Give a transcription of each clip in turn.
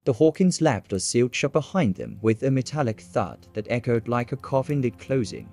The Hawkins lab door sealed shut behind them with a metallic thud that echoed like a coffin lid closing.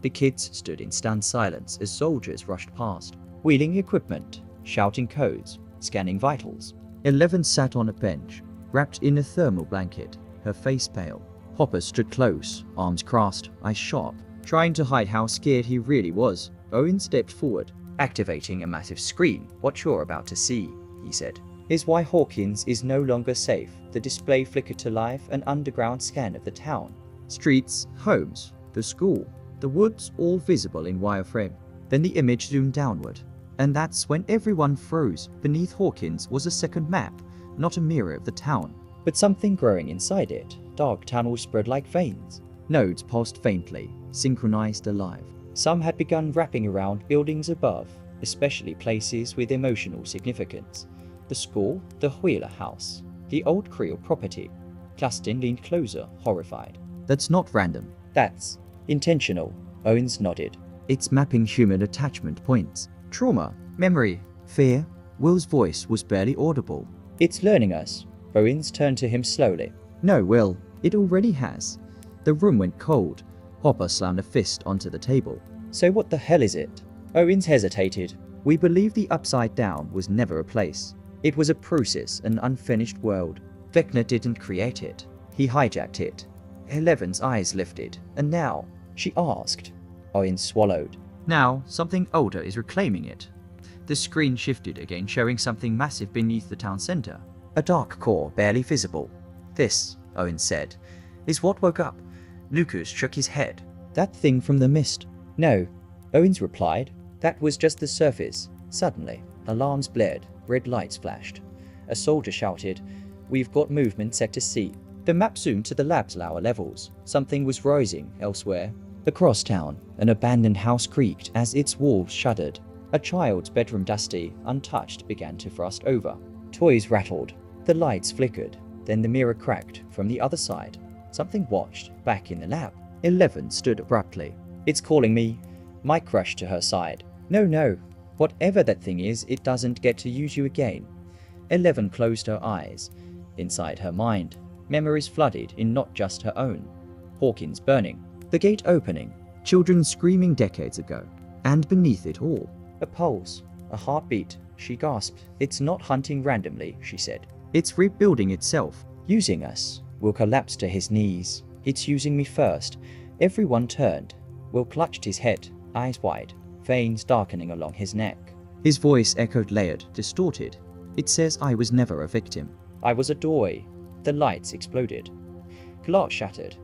The kids stood in stunned silence as soldiers rushed past, wheeling equipment, shouting codes, scanning vitals. 11 sat on a bench, wrapped in a thermal blanket, her face pale. Hopper stood close, arms crossed, eyes sharp, trying to hide how scared he really was. Owen stepped forward, activating a massive screen. "What you're about to see," he said, "is why Hawkins is no longer safe." The display flickered to life, an underground scan of the town. Streets, homes, the school, the woods, all visible in wireframe. Then the image zoomed downward, and that's when everyone froze. Beneath Hawkins was a second map, not a mirror of the town, but something growing inside it. Dark tunnels spread like veins. Nodes pulsed faintly, synchronized alive. Some had begun wrapping around buildings above, especially places with emotional significance. The school, the Wheeler house, the old Creel property. Clustin leaned closer, horrified. "That's not random. That's intentional." Owens nodded. "It's mapping human attachment points. Trauma, memory, fear." Will's voice was barely audible. "It's learning us." Owens turned to him slowly. "No, Will, it already has." The room went cold. Hopper slammed a fist onto the table. "So what the hell is it?" Owens hesitated. "We believe the Upside Down was never a place. It was a process, an unfinished world. Vecna didn't create it. He hijacked it." 11's eyes lifted. "And now?" she asked. Owens swallowed. "Now, something older is reclaiming it." The screen shifted again, showing something massive beneath the town center. A dark core, barely visible. "This," Owens said, "is what woke up." Lucas shook his head. "That thing from the mist." "No," Owens replied. "That was just the surface." Suddenly, alarms blared, red lights flashed. A soldier shouted, "We've got movement sector C." The map zoomed to the lab's lower levels. Something was rising elsewhere. Across town, an abandoned house creaked as its walls shuddered. A child's bedroom, dusty, untouched, began to frost over. Toys rattled. The lights flickered. Then the mirror cracked from the other side. Something watched, back in the lab. 11 stood abruptly. "It's calling me." Mike rushed to her side. No. Whatever that thing is, it doesn't get to use you again." 11 closed her eyes. Inside her mind, memories flooded in, not just her own. Hawkins burning. The gate opening. Children screaming decades ago. And beneath it all, a pulse. A heartbeat. She gasped. "It's not hunting randomly," she said. "It's rebuilding itself. Using us." Will collapsed to his knees. "It's using me first." Everyone turned. Will clutched his head, eyes wide, veins darkening along his neck. His voice echoed, layered, distorted. "It says I was never a victim. I was a doorway." The lights exploded. Glass shattered.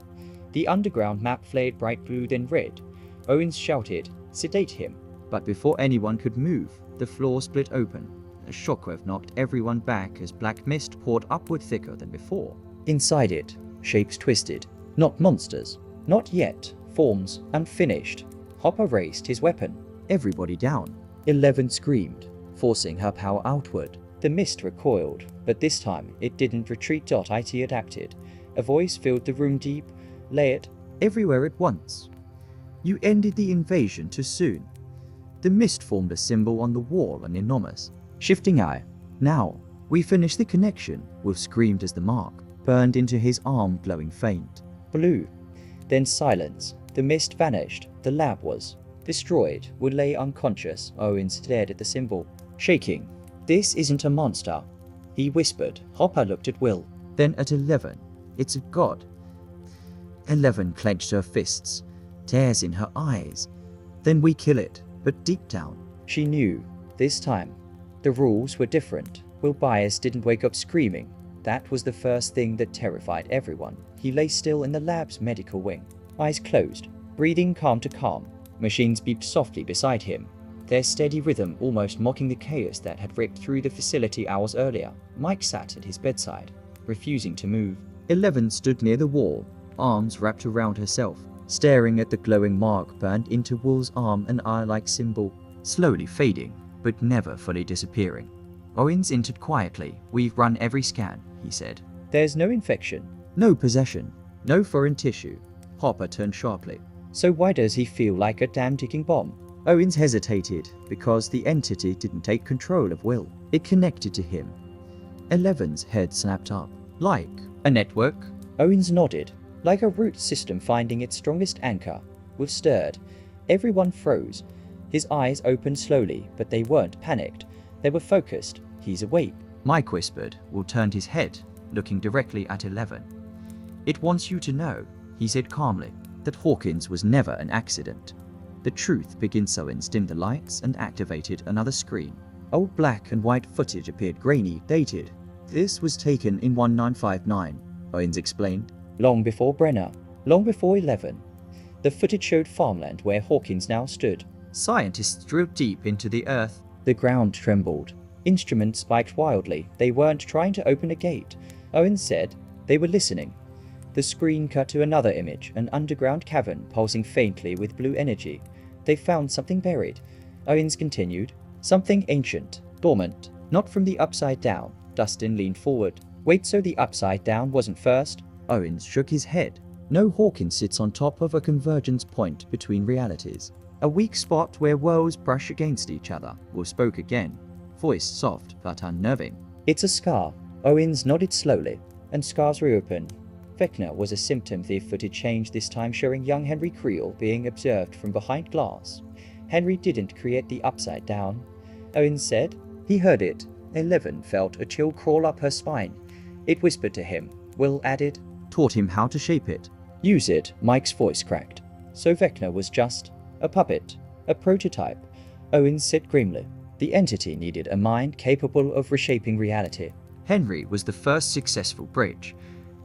The underground map flared bright blue, then red. Owens shouted, "Sedate him." But before anyone could move, the floor split open. A shockwave knocked everyone back as black mist poured upward, thicker than before. Inside it, shapes twisted. Not monsters. Not yet. Forms unfinished. Hopper raised his weapon. "Everybody down." 11 screamed, forcing her power outward. The mist recoiled, but this time it didn't retreat. It adapted. A voice filled the room, deep, layered, everywhere at once. "You ended the invasion too soon." The mist formed a symbol on the wall, an enormous, shifting eye. "Now, we finish the connection," Will screamed as the mark burned into his arm, glowing faint. Blue. Then silence. The mist vanished. The lab was destroyed. Will lay unconscious. Owens stared at the symbol, shaking. "This isn't a monster," he whispered. Hopper looked at Will, then at 11. "It's a god." 11 clenched her fists, tears in her eyes. "Then we kill it." But deep down, she knew. This time, the rules were different. Will Byers didn't wake up screaming. That was the first thing that terrified everyone. He lay still in the lab's medical wing, eyes closed, breathing calm to calm. Machines beeped softly beside him, their steady rhythm almost mocking the chaos that had ripped through the facility hours earlier. Mike sat at his bedside, refusing to move. 11 stood near the wall, arms wrapped around herself, staring at the glowing mark burned into Will's arm, an eye-like symbol, slowly fading, but never fully disappearing. Owens entered quietly. "We've run every scan," he said. "There's no infection, no possession, no foreign tissue." Hopper turned sharply. "So why does he feel like a damn ticking bomb?" Owens hesitated, because the entity didn't take control of Will. It connected to him. 11's head snapped up. Like a network? Owens nodded. Like a root system finding its strongest anchor. Will stirred. Everyone froze. His eyes opened slowly, but they weren't panicked. They were focused. He's awake. Mike whispered. Will turned his head, looking directly at 11. It wants you to know, he said calmly, that Hawkins was never an accident. The truth begins. Owens dimmed the lights and activated another screen. Old black and white footage appeared grainy, dated. This was taken in 1959, Owens explained. Long before Brenner, long before 11. The footage showed farmland where Hawkins now stood. Scientists drilled deep into the earth. The ground trembled. Instruments spiked wildly. They weren't trying to open a gate, Owens said. They were listening. The screen cut to another image, an underground cavern pulsing faintly with blue energy. They found something buried, Owens continued. Something ancient, dormant, not from the upside down. Dustin leaned forward. Wait, so the upside down wasn't first? Owens shook his head. No, Hawkins sits on top of a convergence point between realities. A weak spot where worlds brush against each other. Will spoke again, voice soft but unnerving. It's a scar. Owens nodded slowly, and scars reopen. Vecna was a symptom. The footage changed, this time showing young Henry Creel being observed from behind glass. Henry didn't create the upside down, Owens said. He heard it. 11 felt a chill crawl up her spine. It whispered to him. Will added. Taught him how to shape it. Use it, Mike's voice cracked. So Vecna was just a puppet, a prototype, Owens said grimly. The entity needed a mind capable of reshaping reality. Henry was the first successful bridge.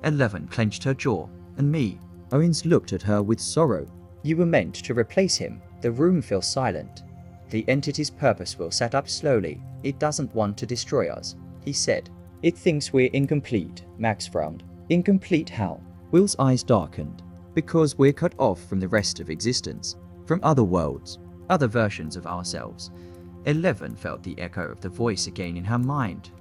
11 clenched her jaw. And me? Owens looked at her with sorrow. You were meant to replace him. The room fell silent. The entity's purpose will set up slowly. It doesn't want to destroy us, he said. It thinks we're incomplete, Max frowned. Incomplete how? Will's eyes darkened. Because we're cut off from the rest of existence. From other worlds. Other versions of ourselves. 11 felt the echo of the voice again in her mind.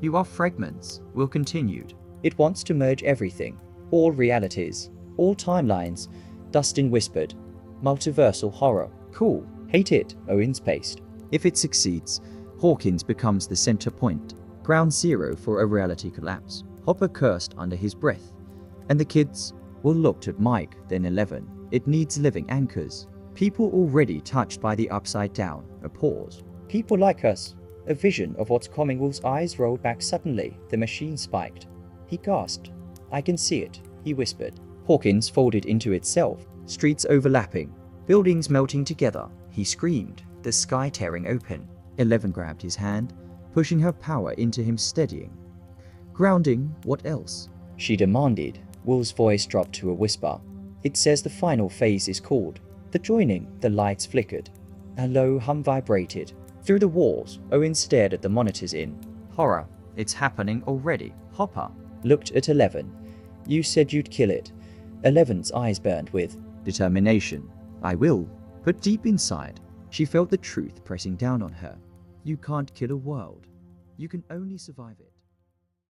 You are fragments, Will continued. It wants to merge everything. All realities. All timelines. Dustin whispered. Multiversal horror. Cool. Hate it, Owens paced. If it succeeds, Hawkins becomes the center point. Ground zero for a reality collapse. Hopper cursed under his breath. And the kids? Will looked at Mike, then 11. It needs living anchors. People already touched by the upside down. A pause. People like us. A vision of what's coming. Will's eyes rolled back suddenly. The machine spiked. He gasped. I can see it, he whispered. Hawkins folded into itself. Streets overlapping. Buildings melting together. He screamed, the sky tearing open. 11 grabbed his hand, pushing her power into him, steadying. Grounding, what else? She demanded. Will's voice dropped to a whisper. It says the final phase is called. The joining, the lights flickered. A low hum vibrated. Through the walls, Owen stared at the monitors in horror. It's happening already. Hopper looked at 11. You said you'd kill it. 11's eyes burned with determination. I will. But deep inside, she felt the truth pressing down on her. You can't kill a world. You can only survive it.